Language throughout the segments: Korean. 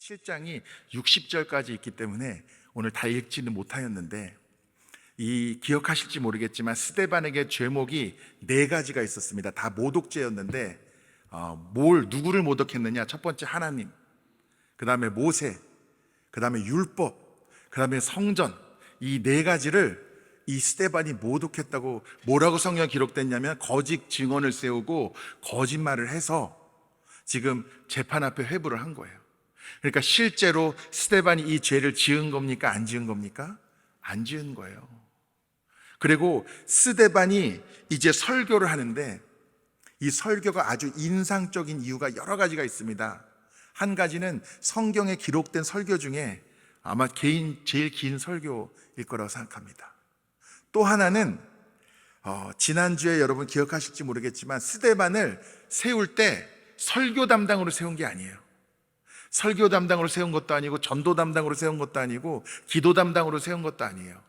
7장이 60절까지 있기 때문에 오늘 다 읽지는 못하였는데, 이 기억하실지 모르겠지만 스데반에게 죄목이 4가지가 있었습니다. 다 모독죄였는데 누구를 모독했느냐? 첫 번째 하나님, 그 다음에 모세, 그 다음에 율법, 그 다음에 성전. 이 4가지를 이 스데반이 모독했다고, 뭐라고 성경에 기록됐냐면 거짓 증언을 세우고 거짓말을 해서 지금 재판 앞에 회부를 한 거예요. 그러니까 실제로 스데반이 이 죄를 지은 겁니까? 안 지은 겁니까? 안 지은 거예요. 그리고 스데반이 이제 설교를 하는데, 이 설교가 아주 인상적인 이유가 여러 가지가 있습니다. 한 가지는 성경에 기록된 설교 중에 아마 제일 긴 설교일 거라고 생각합니다. 또 하나는 지난주에 여러분 기억하실지 모르겠지만 스데반을 세울 때 설교 담당으로 세운 게 아니에요. 설교 담당으로 세운 것도 아니고 전도 담당으로 세운 것도 아니고 기도 담당으로 세운 것도 아니에요.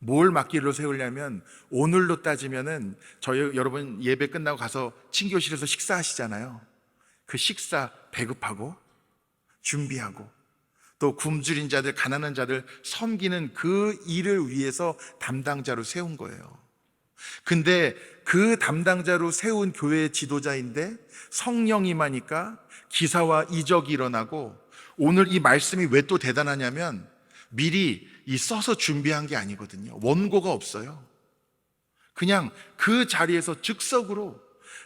뭘 맡기로 세우려면, 오늘로 따지면은 여러분 예배 끝나고 가서 친교실에서 식사하시잖아요. 그 식사 배급하고 준비하고 또 굶주린 자들, 가난한 자들 섬기는 그 일을 위해서 담당자로 세운 거예요. 근데 그 담당자로 세운 교회의 지도자인데 성령이 임하니까 기사와 이적이 일어나고, 오늘 이 말씀이 왜 또 대단하냐면 미리 써서 준비한 게 아니거든요. 원고가 없어요. 그냥 그 자리에서 즉석으로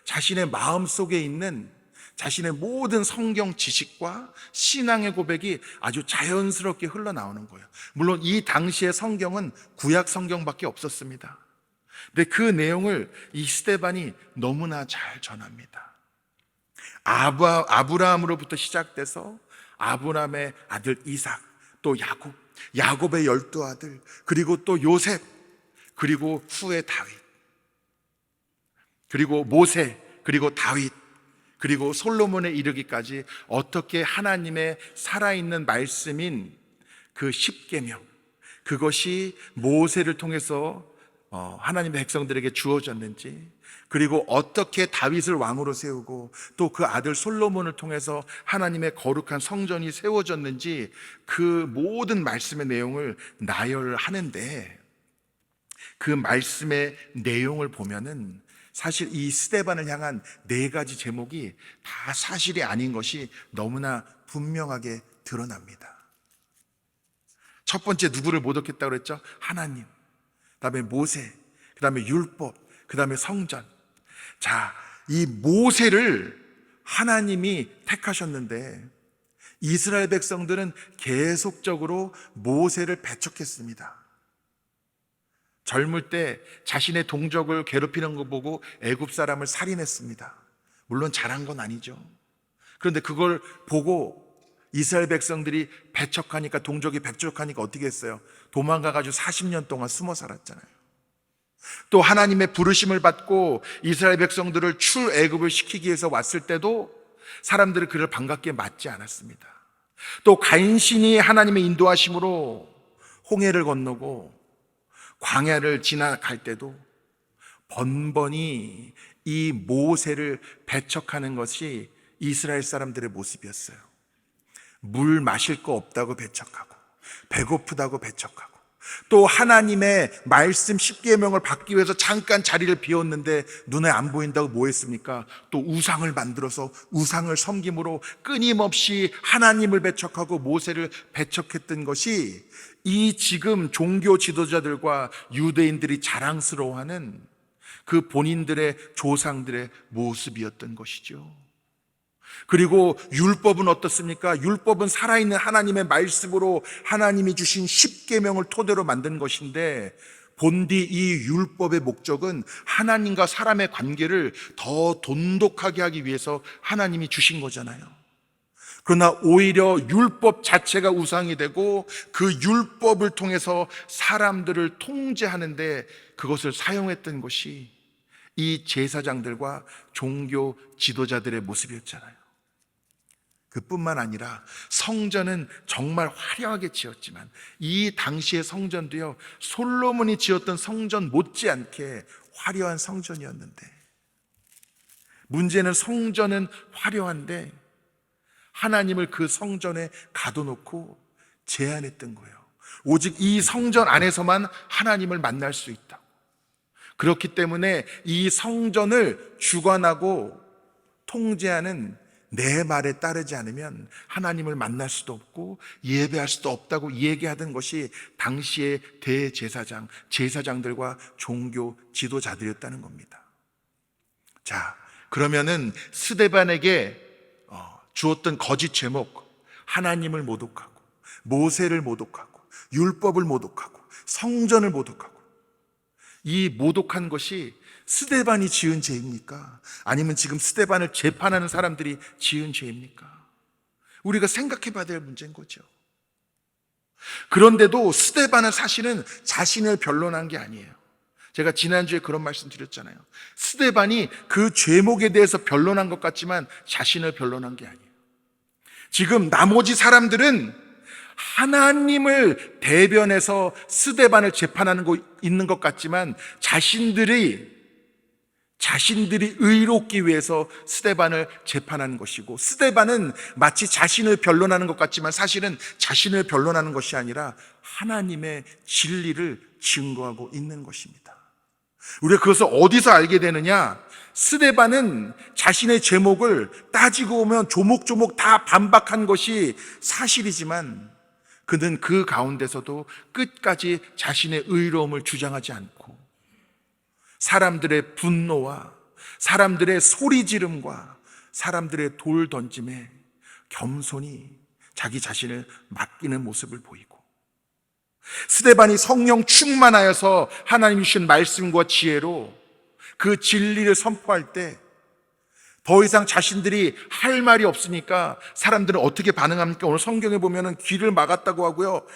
자신의 마음속에 있는 자신의 모든 성경 지식과 신앙의 고백이 아주 자연스럽게 흘러나오는 거예요. 물론 이 당시의 성경은 구약 성경밖에 없었습니다. 근데 그 내용을 이 스데반이 너무나 잘 전합니다. 아브라함으로부터 시작돼서 아브라함의 아들 이삭, 또 야곱의 12아들, 그리고 또 요셉, 그리고 후에 다윗, 그리고 모세, 그리고 다윗, 그리고 솔로몬에 이르기까지 어떻게 하나님의 살아있는 말씀인 그 십계명, 그것이 모세를 통해서 하나님의 백성들에게 주어졌는지, 그리고 어떻게 다윗을 왕으로 세우고 또 그 아들 솔로몬을 통해서 하나님의 거룩한 성전이 세워졌는지, 그 모든 말씀의 내용을 나열하는데, 그 말씀의 내용을 보면은 사실 이 스데반을 향한 4가지 제목이 다 사실이 아닌 것이 너무나 분명하게 드러납니다. 첫 번째, 누구를 모독했다고 그랬죠? 하나님, 그 다음에 모세, 그 다음에 율법, 그 다음에 성전. 자, 이 모세를 하나님이 택하셨는데 이스라엘 백성들은 계속적으로 모세를 배척했습니다. 젊을 때 자신의 동족을 괴롭히는 거 보고 애굽 사람을 살인했습니다. 물론 잘한 건 아니죠. 그런데 그걸 보고 이스라엘 백성들이 배척하니까, 동족이 배척하니까 어떻게 했어요? 도망가가지고 40년 동안 숨어 살았잖아요. 또 하나님의 부르심을 받고 이스라엘 백성들을 출애굽을 시키기 위해서 왔을 때도 사람들은 그를 반갑게 맞지 않았습니다. 또 간신히 하나님의 인도하심으로 홍해를 건너고 광야를 지나갈 때도 번번이 이 모세를 배척하는 것이 이스라엘 사람들의 모습이었어요. 물 마실 거 없다고 배척하고, 배고프다고 배척하고, 또 하나님의 말씀 십계명을 받기 위해서 잠깐 자리를 비웠는데 눈에 안 보인다고 뭐 했습니까? 또 우상을 만들어서 우상을 섬김으로 끊임없이 하나님을 배척하고 모세를 배척했던 것이 이 지금 종교 지도자들과 유대인들이 자랑스러워하는 그 본인들의 조상들의 모습이었던 것이죠. 그리고 율법은 어떻습니까? 율법은 살아있는 하나님의 말씀으로 하나님이 주신 십계명을 토대로 만든 것인데, 본디 이 율법의 목적은 하나님과 사람의 관계를 더 돈독하게 하기 위해서 하나님이 주신 거잖아요. 그러나 오히려 율법 자체가 우상이 되고 그 율법을 통해서 사람들을 통제하는데 그것을 사용했던 것이 이 제사장들과 종교 지도자들의 모습이었잖아요. 그뿐만 아니라 성전은 정말 화려하게 지었지만 이 당시의 성전도요, 솔로몬이 지었던 성전 못지않게 화려한 성전이었는데, 문제는 성전은 화려한데 하나님을 그 성전에 가둬놓고 제한했던 거예요. 오직 이 성전 안에서만 하나님을 만날 수 있다고. 그렇기 때문에 이 성전을 주관하고 통제하는 내 말에 따르지 않으면 하나님을 만날 수도 없고 예배할 수도 없다고 얘기하던 것이 당시의 대제사장, 제사장들과 종교 지도자들이었다는 겁니다. 자, 그러면은 스데반에게 주었던 거짓 제목, 하나님을 모독하고 모세를 모독하고 율법을 모독하고 성전을 모독하고, 이 모독한 것이 스데반이 지은 죄입니까? 아니면 지금 스데반을 재판하는 사람들이 지은 죄입니까? 우리가 생각해 봐야 될 문제인 거죠. 그런데도 스데반은 사실은 자신을 변론한 게 아니에요. 제가 지난주에 그런 말씀 드렸잖아요. 스데반이 그 죄목에 대해서 변론한 것 같지만 자신을 변론한 게 아니에요. 지금 나머지 사람들은 하나님을 대변해서 스데반을 재판하는 거 있는 것 같지만 자신들이 의롭기 위해서 스데반을 재판하는 것이고, 스데반은 마치 자신을 변론하는 것 같지만 사실은 자신을 변론하는 것이 아니라 하나님의 진리를 증거하고 있는 것입니다. 우리가 그것을 어디서 알게 되느냐? 스데반은 자신의 제목을 따지고 보면 조목조목 다 반박한 것이 사실이지만 그는 그 가운데서도 끝까지 자신의 의로움을 주장하지 않고 사람들의 분노와 사람들의 소리 지름과 사람들의 돌 던짐에 겸손히 자기 자신을 맡기는 모습을 보이고, 스데반이 성령 충만하여서 하나님이 주신 말씀과 지혜로 그 진리를 선포할 때 더 이상 자신들이 할 말이 없으니까 사람들은 어떻게 반응합니까? 오늘 성경에 보면은 귀를 막았다고 하고요,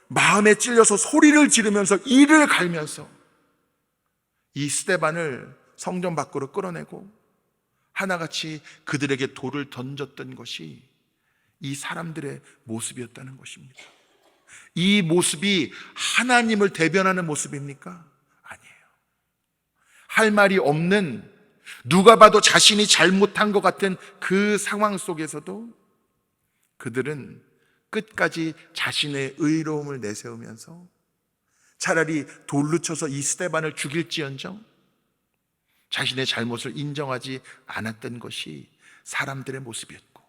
마음에 찔려서 소리를 지르면서 이를 갈면서 이 스데반을 성전 밖으로 끌어내고 하나같이 그들에게 돌을 던졌던 것이 이 사람들의 모습이었다는 것입니다. 이 모습이 하나님을 대변하는 모습입니까? 아니에요. 할 말이 없는, 누가 봐도 자신이 잘못한 것 같은 그 상황 속에서도 그들은 끝까지 자신의 의로움을 내세우면서 차라리 돌로 쳐서 이 스데반을 죽일지언정 자신의 잘못을 인정하지 않았던 것이 사람들의 모습이었고,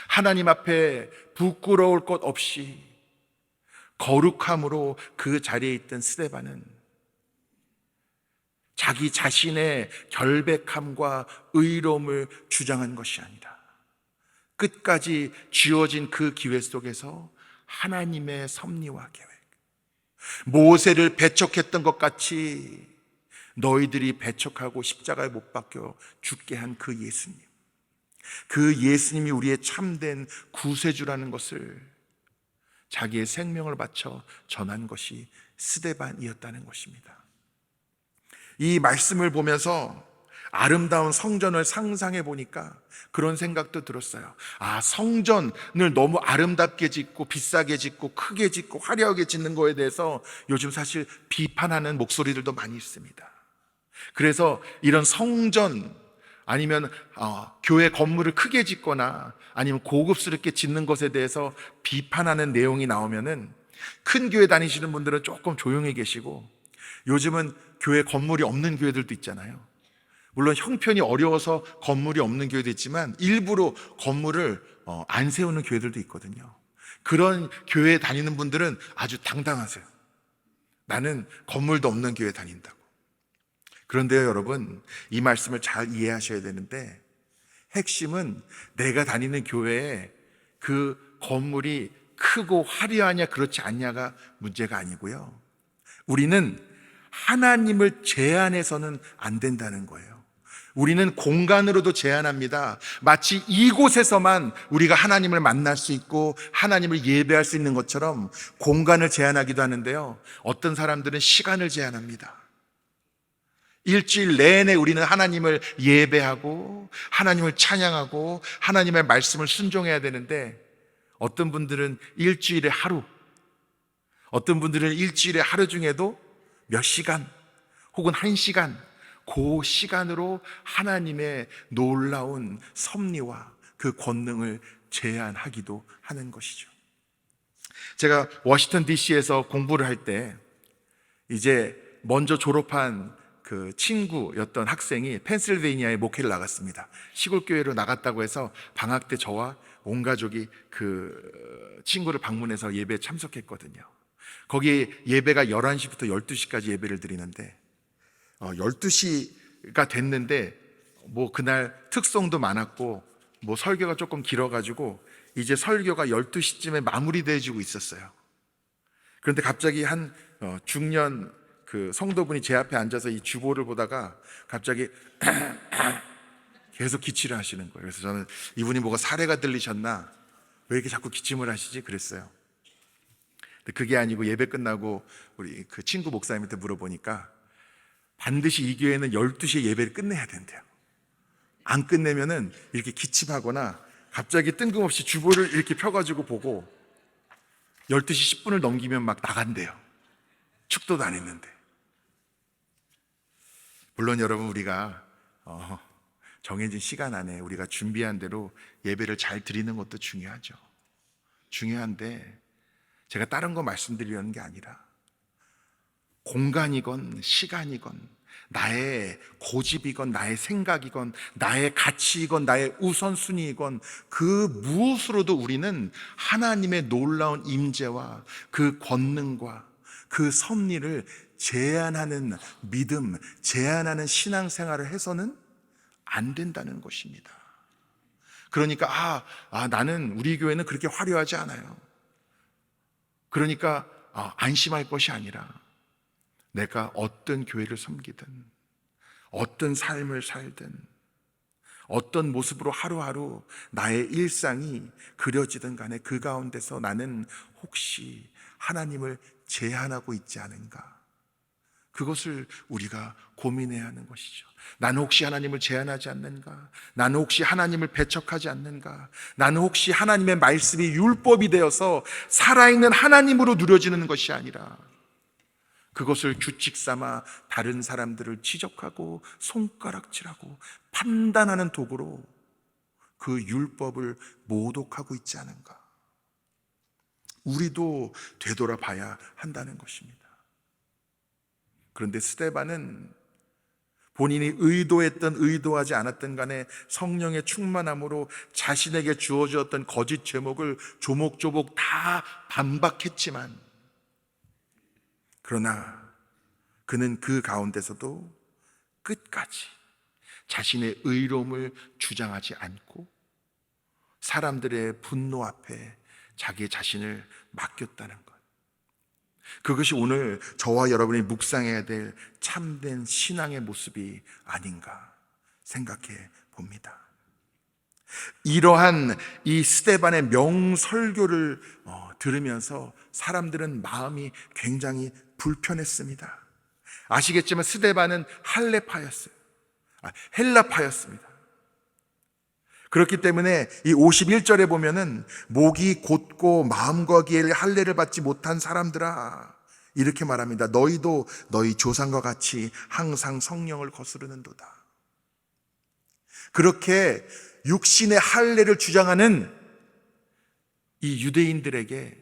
하나님 앞에 부끄러울 것 없이 거룩함으로 그 자리에 있던 스데반은 자기 자신의 결백함과 의로움을 주장한 것이 아니라 끝까지 주어진 그 기회 속에서 하나님의 섭리와 계획, 모세를 배척했던 것 같이 너희들이 배척하고 십자가에 못 박혀 죽게 한 그 예수님, 그 예수님이 우리의 참된 구세주라는 것을 자기의 생명을 바쳐 전한 것이 스데반이었다는 것입니다. 이 말씀을 보면서 아름다운 성전을 상상해 보니까 그런 생각도 들었어요. 성전을 너무 아름답게 짓고 비싸게 짓고 크게 짓고 화려하게 짓는 거에 대해서 요즘 사실 비판하는 목소리들도 많이 있습니다. 그래서 이런 성전 아니면 교회 건물을 크게 짓거나 아니면 고급스럽게 짓는 것에 대해서 비판하는 내용이 나오면은 큰 교회 다니시는 분들은 조금 조용히 계시고, 요즘은 교회 건물이 없는 교회들도 있잖아요. 물론 형편이 어려워서 건물이 없는 교회도 있지만 일부러 건물을 안 세우는 교회들도 있거든요. 그런 교회에 다니는 분들은 아주 당당하세요. 나는 건물도 없는 교회에 다닌다고. 그런데요, 여러분, 이 말씀을 잘 이해하셔야 되는데, 핵심은 내가 다니는 교회에 그 건물이 크고 화려하냐 그렇지 않냐가 문제가 아니고요, 우리는 하나님을 제한해서는 안 된다는 거예요. 우리는 공간으로도 제한합니다. 마치 이곳에서만 우리가 하나님을 만날 수 있고 하나님을 예배할 수 있는 것처럼 공간을 제한하기도 하는데요, 어떤 사람들은 시간을 제한합니다. 일주일 내내 우리는 하나님을 예배하고 하나님을 찬양하고 하나님의 말씀을 순종해야 되는데, 어떤 분들은 일주일에 하루, 어떤 분들은 일주일에 하루 중에도 몇 시간 혹은 1시간, 그 시간으로 하나님의 놀라운 섭리와 그 권능을 제한하기도 하는 것이죠. 제가 워싱턴 DC에서 공부를 할 때 이제 먼저 졸업한 그 친구였던 학생이 펜실베이니아에 목회를 나갔습니다. 시골 교회로 나갔다고 해서 방학 때 저와 온 가족이 그 친구를 방문해서 예배에 참석했거든요. 거기 예배가 11시부터 12시까지 예배를 드리는데 12시가 됐는데 뭐 그날 특송도 많았고 뭐 설교가 조금 길어가지고 이제 설교가 12시쯤에 마무리돼지고 있었어요. 그런데 갑자기 한 중년 그 성도분이 제 앞에 앉아서 이 주보를 보다가 갑자기 계속 기침을 하시는 거예요. 그래서 저는 이분이 뭐가 사례가 들리셨나? 왜 이렇게 자꾸 기침을 하시지? 그랬어요. 근데 그게 아니고 예배 끝나고 우리 그 친구 목사님한테 물어보니까 반드시 이 교회는 12시에 예배를 끝내야 된대요. 안 끝내면은 이렇게 기침하거나 갑자기 뜬금없이 주보를 이렇게 펴가지고 보고 12시 10분을 넘기면 막 나간대요. 축도도 안 했는데. 물론 여러분, 우리가 정해진 시간 안에 우리가 준비한 대로 예배를 잘 드리는 것도 중요하죠. 중요한데 제가 다른 거 말씀드리려는 게 아니라 공간이건 시간이건 나의 고집이건 나의 생각이건 나의 가치이건 나의 우선순위이건 그 무엇으로도 우리는 하나님의 놀라운 임재와 그 권능과 그 섭리를 제한하는 믿음, 제한하는 신앙생활을 해서는 안 된다는 것입니다. 그러니까 나는 우리 교회는 그렇게 화려하지 않아요. 그러니까 안심할 것이 아니라 내가 어떤 교회를 섬기든 어떤 삶을 살든 어떤 모습으로 하루하루 나의 일상이 그려지든 간에 그 가운데서 나는 혹시 하나님을 제한하고 있지 않은가, 그것을 우리가 고민해야 하는 것이죠. 나는 혹시 하나님을 제한하지 않는가? 나는 혹시 하나님을 배척하지 않는가? 나는 혹시 하나님의 말씀이 율법이 되어서 살아있는 하나님으로 누려지는 것이 아니라 그것을 규칙 삼아 다른 사람들을 지적하고 손가락질하고 판단하는 도구로 그 율법을 모독하고 있지 않은가? 우리도 되돌아봐야 한다는 것입니다. 그런데 스데반은 본인이 의도했든 의도하지 않았든 간에 성령의 충만함으로 자신에게 주어졌던 거짓 제목을 조목조목 다 반박했지만, 그러나 그는 그 가운데서도 끝까지 자신의 의로움을 주장하지 않고 사람들의 분노 앞에 자기 자신을 맡겼다는 것. 그것이 오늘 저와 여러분이 묵상해야 될 참된 신앙의 모습이 아닌가 생각해 봅니다. 이러한 이 스데반의 명설교를 들으면서 사람들은 마음이 굉장히 불편했습니다. 아시겠지만 스데반은 헬라파였습니다. 그렇기 때문에 이 51절에 보면은 목이 곧고 마음과 귀에 할례를 받지 못한 사람들아, 이렇게 말합니다. 너희도 너희 조상과 같이 항상 성령을 거스르는도다. 그렇게 육신의 할례를 주장하는 이 유대인들에게,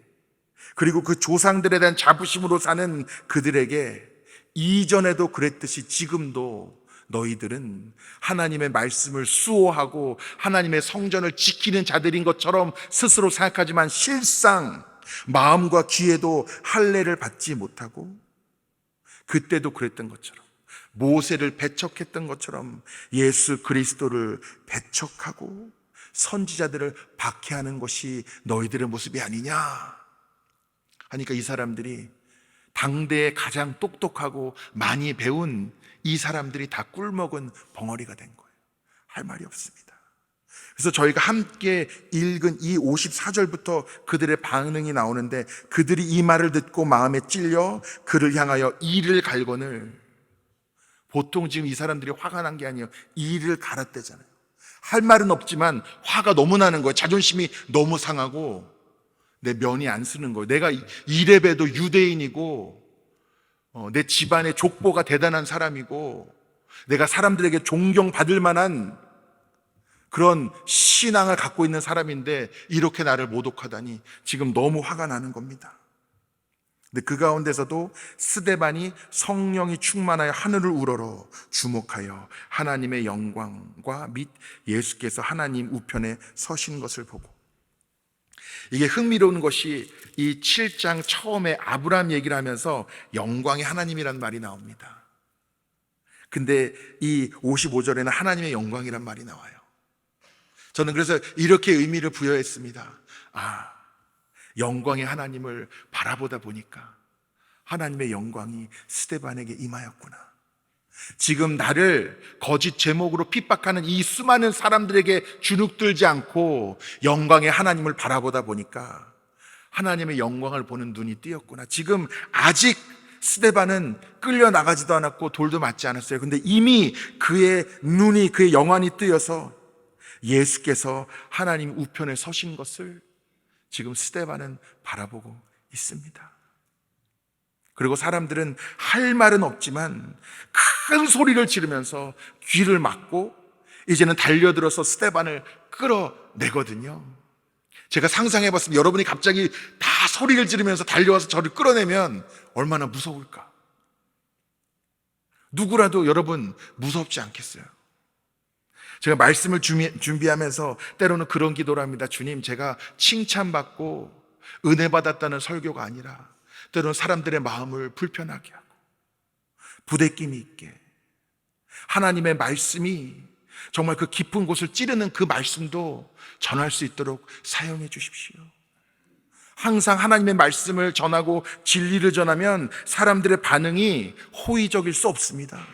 그리고 그 조상들에 대한 자부심으로 사는 그들에게 이전에도 그랬듯이 지금도 너희들은 하나님의 말씀을 수호하고 하나님의 성전을 지키는 자들인 것처럼 스스로 생각하지만 실상 마음과 귀에도 할례를 받지 못하고, 그때도 그랬던 것처럼 모세를 배척했던 것처럼 예수 그리스도를 배척하고 선지자들을 박해하는 것이 너희들의 모습이 아니냐 하니까 이 사람들이, 당대에 가장 똑똑하고 많이 배운 이 사람들이 다 꿀먹은 벙어리가 된 거예요. 할 말이 없습니다. 그래서 저희가 함께 읽은 이 54절부터 그들의 반응이 나오는데, 그들이 이 말을 듣고 마음에 찔려 그를 향하여 이를 갈거늘. 보통 지금 이 사람들이 화가 난 게 아니에요. 이를 갈았대잖아요. 할 말은 없지만 화가 너무 나는 거예요. 자존심이 너무 상하고 내 면이 안 쓰는 거예요. 내가 이래봬도 유대인이고 내 집안의 족보가 대단한 사람이고 내가 사람들에게 존경받을 만한 그런 신앙을 갖고 있는 사람인데 이렇게 나를 모독하다니 지금 너무 화가 나는 겁니다. 근데 그 가운데서도 스데반이 성령이 충만하여 하늘을 우러러 주목하여 하나님의 영광과 및 예수께서 하나님 우편에 서신 것을 보고, 이게 흥미로운 것이 이 7장 처음에 아브라함 얘기를 하면서 영광의 하나님이란 말이 나옵니다. 근데 이 55절에는 하나님의 영광이란 말이 나와요. 저는 그래서 이렇게 의미를 부여했습니다. 영광의 하나님을 바라보다 보니까 하나님의 영광이 스데반에게 임하였구나. 지금 나를 거짓 제목으로 핍박하는 이 수많은 사람들에게 주눅들지 않고 영광의 하나님을 바라보다 보니까 하나님의 영광을 보는 눈이 띄었구나. 지금 아직 스데반은 끌려나가지도 않았고 돌도 맞지 않았어요. 근데 이미 그의 눈이, 그의 영안이 뜨여서 예수께서 하나님 우편에 서신 것을 지금 스데반은 바라보고 있습니다. 그리고 사람들은 할 말은 없지만 큰 소리를 지르면서 귀를 막고 이제는 달려들어서 스데반을 끌어내거든요. 제가 상상해봤습니다. 여러분이 갑자기 다 소리를 지르면서 달려와서 저를 끌어내면 얼마나 무서울까? 누구라도 여러분 무섭지 않겠어요? 제가 말씀을 준비하면서 때로는 그런 기도를 합니다. 주님, 제가 칭찬받고 은혜 받았다는 설교가 아니라 때로는 사람들의 마음을 불편하게 하고 부대낌이 있게 하나님의 말씀이 정말 그 깊은 곳을 찌르는 그 말씀도 전할 수 있도록 사용해 주십시오. 항상 하나님의 말씀을 전하고 진리를 전하면 사람들의 반응이 호의적일 수 없습니다.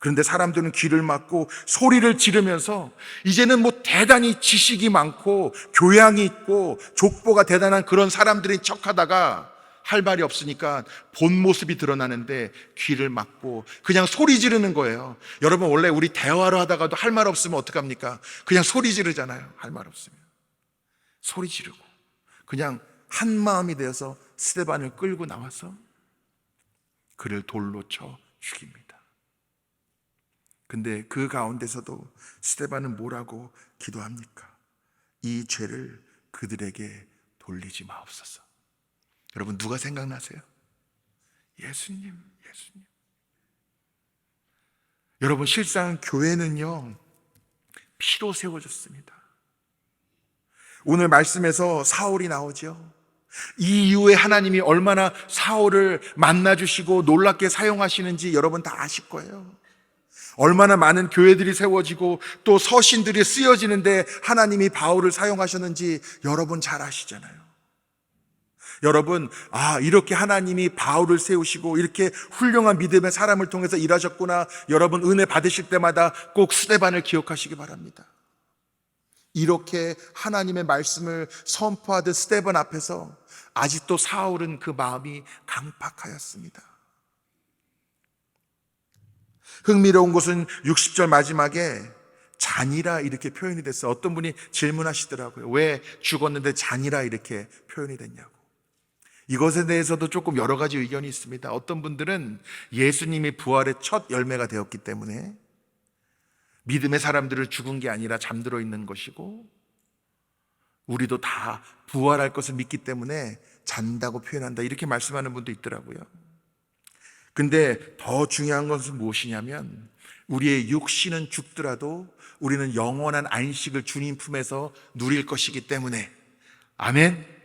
그런데 사람들은 귀를 막고 소리를 지르면서 이제는 대단히 지식이 많고 교양이 있고 족보가 대단한 그런 사람들인 척하다가 할 말이 없으니까 본 모습이 드러나는데 귀를 막고 그냥 소리 지르는 거예요. 여러분, 원래 우리 대화를 하다가도 할 말 없으면 어떡합니까? 그냥 소리 지르잖아요. 할 말 없으면 소리 지르고 그냥 한 마음이 되어서 스데반을 끌고 나와서 그를 돌로 쳐 죽입니다. 근데 그 가운데서도 스데반은 뭐라고 기도합니까? 이 죄를 그들에게 돌리지 마옵소서. 여러분, 누가 생각나세요? 예수님. 여러분, 실상 교회는요, 피로 세워졌습니다. 오늘 말씀에서 사울이 나오죠. 이 이후에 하나님이 얼마나 사울을 만나주시고 놀랍게 사용하시는지 여러분 다 아실 거예요. 얼마나 많은 교회들이 세워지고 또 서신들이 쓰여지는데 하나님이 바울을 사용하셨는지 여러분 잘 아시잖아요. 여러분, 이렇게 하나님이 바울을 세우시고 이렇게 훌륭한 믿음의 사람을 통해서 일하셨구나. 여러분, 은혜 받으실 때마다 꼭 스데반을 기억하시기 바랍니다. 이렇게 하나님의 말씀을 선포하듯 스데반 앞에서 아직도 사울은 그 마음이 강팍하였습니다. 흥미로운 것은 60절 마지막에 잔이라 이렇게 표현이 됐어요. 어떤 분이 질문하시더라고요. 왜 죽었는데 잔이라 이렇게 표현이 됐냐고. 이것에 대해서도 조금 여러 가지 의견이 있습니다. 어떤 분들은 예수님이 부활의 첫 열매가 되었기 때문에 믿음의 사람들을 죽은 게 아니라 잠들어 있는 것이고, 우리도 다 부활할 것을 믿기 때문에 잔다고 표현한다, 이렇게 말씀하는 분도 있더라고요. 근데 더 중요한 것은 무엇이냐면, 우리의 육신은 죽더라도 우리는 영원한 안식을 주님 품에서 누릴 것이기 때문에, 아멘.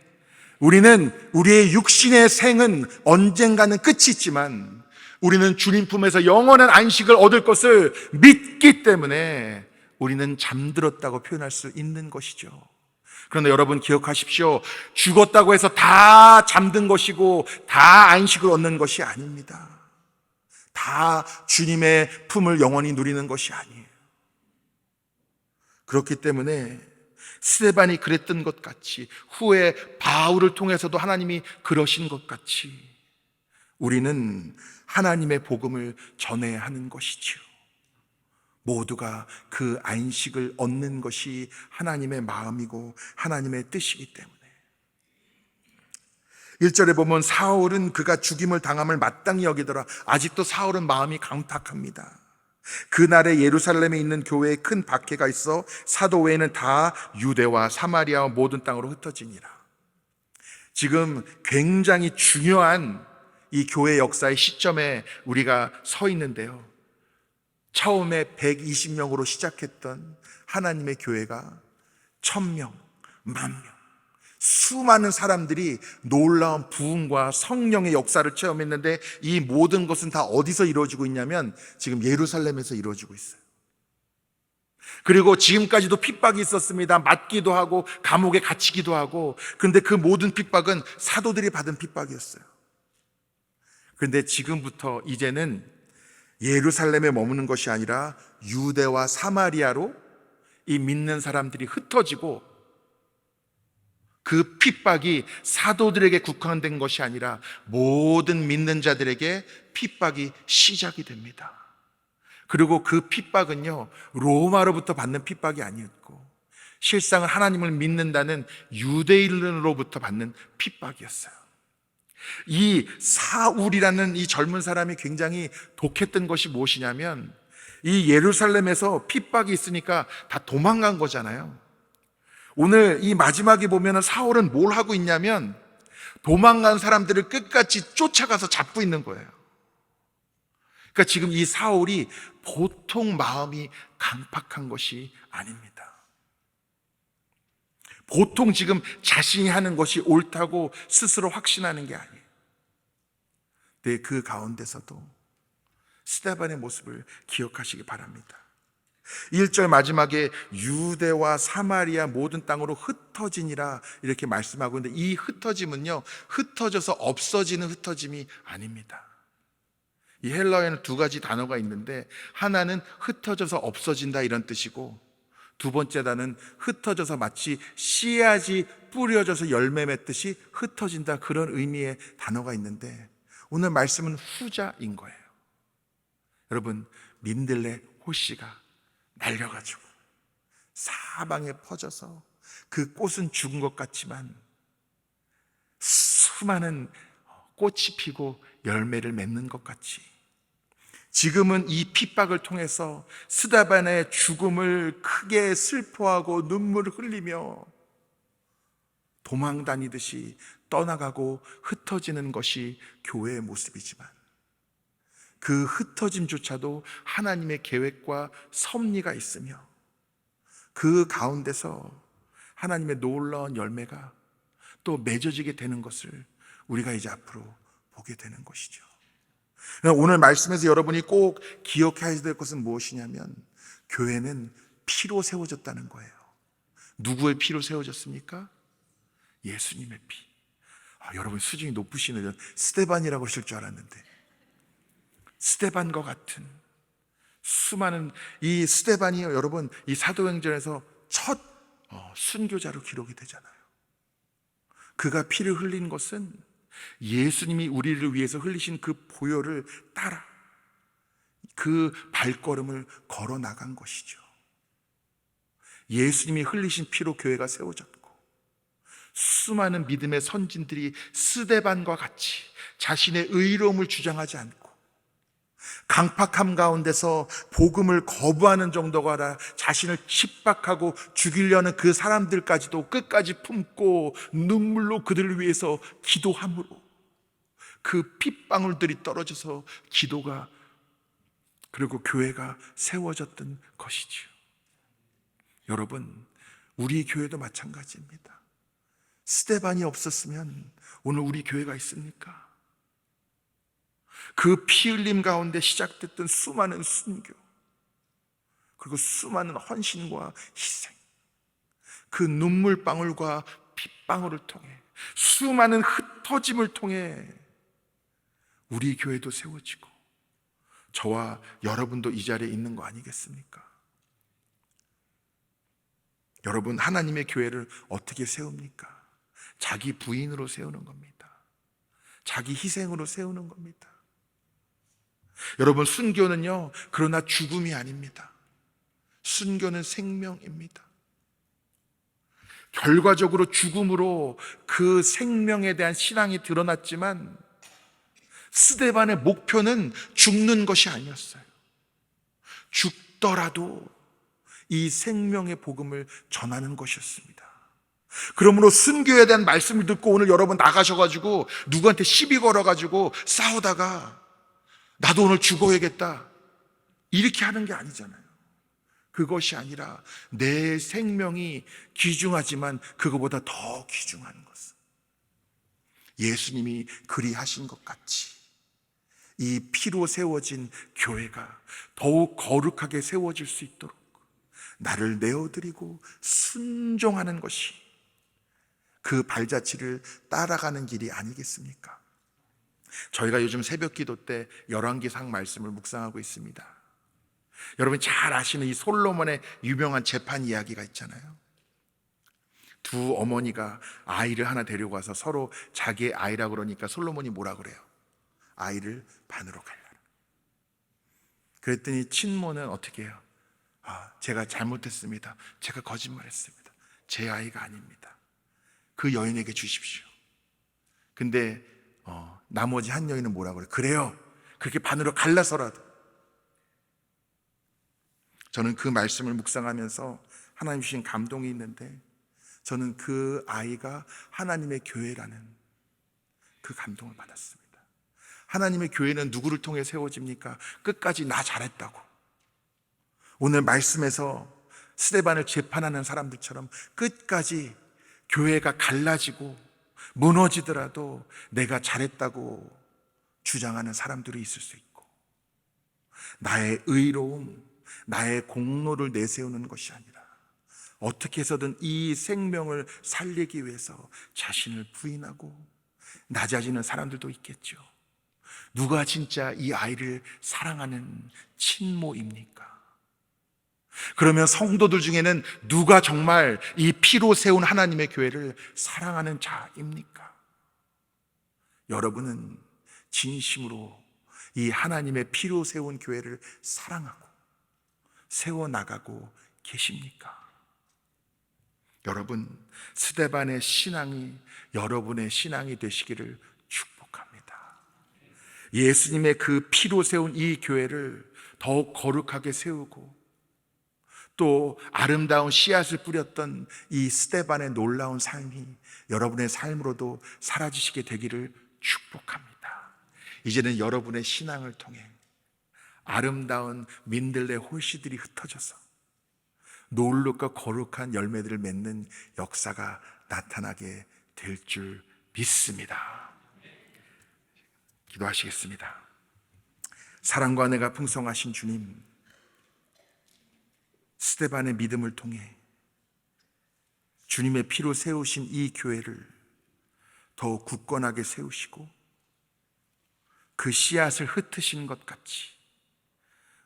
우리는 우리의 육신의 생은 언젠가는 끝이 있지만 우리는 주님 품에서 영원한 안식을 얻을 것을 믿기 때문에 우리는 잠들었다고 표현할 수 있는 것이죠. 그런데 여러분 기억하십시오. 죽었다고 해서 다 잠든 것이고 다 안식을 얻는 것이 아닙니다. 다 주님의 품을 영원히 누리는 것이 아니에요. 그렇기 때문에 스데반이 그랬던 것 같이, 후에 바울을 통해서도 하나님이 그러신 것 같이 우리는 하나님의 복음을 전해야 하는 것이지요. 모두가 그 안식을 얻는 것이 하나님의 마음이고 하나님의 뜻이기 때문에. 1절에 보면 사울은 그가 죽임을 당함을 마땅히 여기더라. 아직도 사울은 마음이 강팍합니다. 그날에 예루살렘에 있는 교회에 큰 박해가 있어 사도 외에는 다 유대와 사마리아와 모든 땅으로 흩어지니라. 지금 굉장히 중요한 이 교회 역사의 시점에 우리가 서 있는데요. 처음에 120명으로 시작했던 하나님의 교회가 1000명, 10,000명, 수많은 사람들이 놀라운 부흥과 성령의 역사를 체험했는데, 이 모든 것은 다 어디서 이루어지고 있냐면 지금 예루살렘에서 이루어지고 있어요. 그리고 지금까지도 핍박이 있었습니다. 맞기도 하고 감옥에 갇히기도 하고. 그런데 그 모든 핍박은 사도들이 받은 핍박이었어요. 그런데 지금부터 이제는 예루살렘에 머무는 것이 아니라 유대와 사마리아로 이 믿는 사람들이 흩어지고, 그 핍박이 사도들에게 국한된 것이 아니라 모든 믿는 자들에게 핍박이 시작이 됩니다. 그리고 그 핍박은요, 로마로부터 받는 핍박이 아니었고 실상은 하나님을 믿는다는 유대인으로부터 받는 핍박이었어요. 이 사울이라는 이 젊은 사람이 굉장히 독했던 것이 무엇이냐면, 이 예루살렘에서 핍박이 있으니까 다 도망간 거잖아요. 오늘 이 마지막에 보면 사울은 뭘 하고 있냐면 도망간 사람들을 끝까지 쫓아가서 잡고 있는 거예요. 그러니까 지금 이 사울이 보통 마음이 강팍한 것이 아닙니다. 보통 지금 자신이 하는 것이 옳다고 스스로 확신하는 게 아니에요. 네, 그 가운데서도 스데반의 모습을 기억하시기 바랍니다. 1절 마지막에 유대와 사마리아 모든 땅으로 흩어지니라 이렇게 말씀하고 있는데, 이 흩어짐은요, 흩어져서 없어지는 흩어짐이 아닙니다. 이 헬라어에는 두 가지 단어가 있는데, 하나는 흩어져서 없어진다 이런 뜻이고, 두 번째 단어는 흩어져서 마치 씨앗이 뿌려져서 열매 맺듯이 흩어진다, 그런 의미의 단어가 있는데, 오늘 말씀은 후자인 거예요. 여러분, 민들레 호씨가 날려가지고 사방에 퍼져서 그 꽃은 죽은 것 같지만 수많은 꽃이 피고 열매를 맺는 것 같이, 지금은 이 핍박을 통해서 스데반의 죽음을 크게 슬퍼하고 눈물을 흘리며 도망 다니듯이 떠나가고 흩어지는 것이 교회의 모습이지만, 그 흩어짐조차도 하나님의 계획과 섭리가 있으며 그 가운데서 하나님의 놀라운 열매가 또 맺어지게 되는 것을 우리가 이제 앞으로 보게 되는 것이죠. 오늘 말씀에서 여러분이 꼭 기억해야 될 것은 무엇이냐면, 교회는 피로 세워졌다는 거예요. 누구의 피로 세워졌습니까? 예수님의 피. 여러분 수준이 높으시네요. 스데반이라고 하실 줄 알았는데, 스데반과 같은 수많은, 이 스데반이요, 여러분 이 사도행전에서 첫 순교자로 기록이 되잖아요. 그가 피를 흘린 것은 예수님이 우리를 위해서 흘리신 그 보혈을 따라 그 발걸음을 걸어 나간 것이죠. 예수님이 흘리신 피로 교회가 세워졌고, 수많은 믿음의 선진들이 스데반과 같이 자신의 의로움을 주장하지 않고 강팍함 가운데서 복음을 거부하는 정도가 아니라 자신을 핍박하고 죽이려는 그 사람들까지도 끝까지 품고 눈물로 그들을 위해서 기도함으로 그 핏방울들이 떨어져서 기도가, 그리고 교회가 세워졌던 것이지요. 여러분, 우리 교회도 마찬가지입니다. 스데반이 없었으면 오늘 우리 교회가 있습니까? 그 피 흘림 가운데 시작됐던 수많은 순교, 그리고 수많은 헌신과 희생, 그 눈물방울과 핏방울을 통해, 수많은 흩어짐을 통해 우리 교회도 세워지고 저와 여러분도 이 자리에 있는 거 아니겠습니까? 여러분, 하나님의 교회를 어떻게 세웁니까? 자기 부인으로 세우는 겁니다. 자기 희생으로 세우는 겁니다. 여러분, 순교는요, 그러나 죽음이 아닙니다. 순교는 생명입니다. 결과적으로 죽음으로 그 생명에 대한 신앙이 드러났지만, 스데반의 목표는 죽는 것이 아니었어요. 죽더라도 이 생명의 복음을 전하는 것이었습니다. 그러므로 순교에 대한 말씀을 듣고 오늘 여러분 나가셔가지고 누구한테 시비 걸어가지고 싸우다가 나도 오늘 죽어야겠다 이렇게 하는 게 아니잖아요. 그것이 아니라 내 생명이 귀중하지만 그거보다 더 귀중한 것은 예수님이 그리하신 것 같이 이 피로 세워진 교회가 더욱 거룩하게 세워질 수 있도록 나를 내어드리고 순종하는 것이 그 발자취를 따라가는 길이 아니겠습니까? 저희가 요즘 새벽 기도 때 열왕기상 말씀을 묵상하고 있습니다. 여러분 잘 아시는 이 솔로몬의 유명한 재판 이야기가 있잖아요. 두 어머니가 아이를 하나 데리고 와서 서로 자기의 아이라 그러니까 솔로몬이 뭐라 그래요? 아이를 반으로 갈라라. 그랬더니 친모는 어떻게 해요? 제가 잘못했습니다. 제가 거짓말했습니다. 제 아이가 아닙니다. 그 여인에게 주십시오. 근데 나머지 한 여인은 뭐라 그래요? 그래요. 그렇게 반으로 갈라서라도. 저는 그 말씀을 묵상하면서 하나님 주신 감동이 있는데 저는 그 아이가 하나님의 교회라는 그 감동을 받았습니다. 하나님의 교회는 누구를 통해 세워집니까? 끝까지 나 잘했다고. 오늘 말씀에서 스데반을 재판하는 사람들처럼 끝까지 교회가 갈라지고 무너지더라도 내가 잘했다고 주장하는 사람들이 있을 수 있고, 나의 의로움, 나의 공로를 내세우는 것이 아니라 어떻게 해서든 이 생명을 살리기 위해서 자신을 부인하고 낮아지는 사람들도 있겠죠. 누가 진짜 이 아이를 사랑하는 친모입니까? 그러면 성도들 중에는 누가 정말 이 피로 세운 하나님의 교회를 사랑하는 자입니까? 여러분은 진심으로 이 하나님의 피로 세운 교회를 사랑하고 세워나가고 계십니까? 여러분, 스데반의 신앙이 여러분의 신앙이 되시기를 축복합니다. 예수님의 그 피로 세운 이 교회를 더욱 거룩하게 세우고 또 아름다운 씨앗을 뿌렸던 이 스데반의 놀라운 삶이 여러분의 삶으로도 사라지시게 되기를 축복합니다. 이제는 여러분의 신앙을 통해 아름다운 민들레 홀씨들이 흩어져서 노을룩과 거룩한 열매들을 맺는 역사가 나타나게 될 줄 믿습니다. 기도하시겠습니다. 사랑과 은혜가 풍성하신 주님, 스데반의 믿음을 통해 주님의 피로 세우신 이 교회를 더욱 굳건하게 세우시고 그 씨앗을 흩으신 것 같이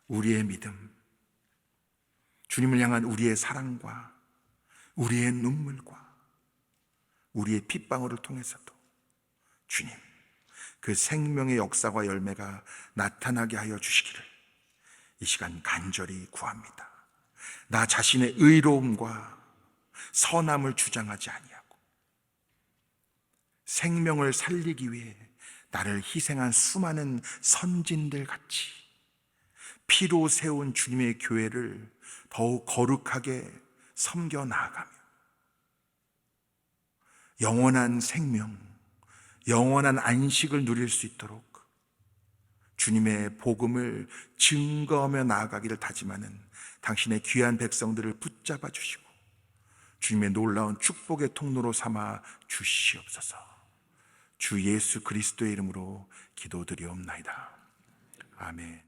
우리의 믿음, 주님을 향한 우리의 사랑과 우리의 눈물과 우리의 핏방울을 통해서도 주님, 그 생명의 역사와 열매가 나타나게 하여 주시기를 이 시간 간절히 구합니다. 나 자신의 의로움과 선함을 주장하지 아니하고 생명을 살리기 위해 나를 희생한 수많은 선진들 같이 피로 세운 주님의 교회를 더욱 거룩하게 섬겨 나아가며 영원한 생명, 영원한 안식을 누릴 수 있도록 주님의 복음을 증거하며 나아가기를 다짐하는 당신의 귀한 백성들을 붙잡아 주시고 주님의 놀라운 축복의 통로로 삼아 주시옵소서. 주 예수 그리스도의 이름으로 기도드리옵나이다. 아멘.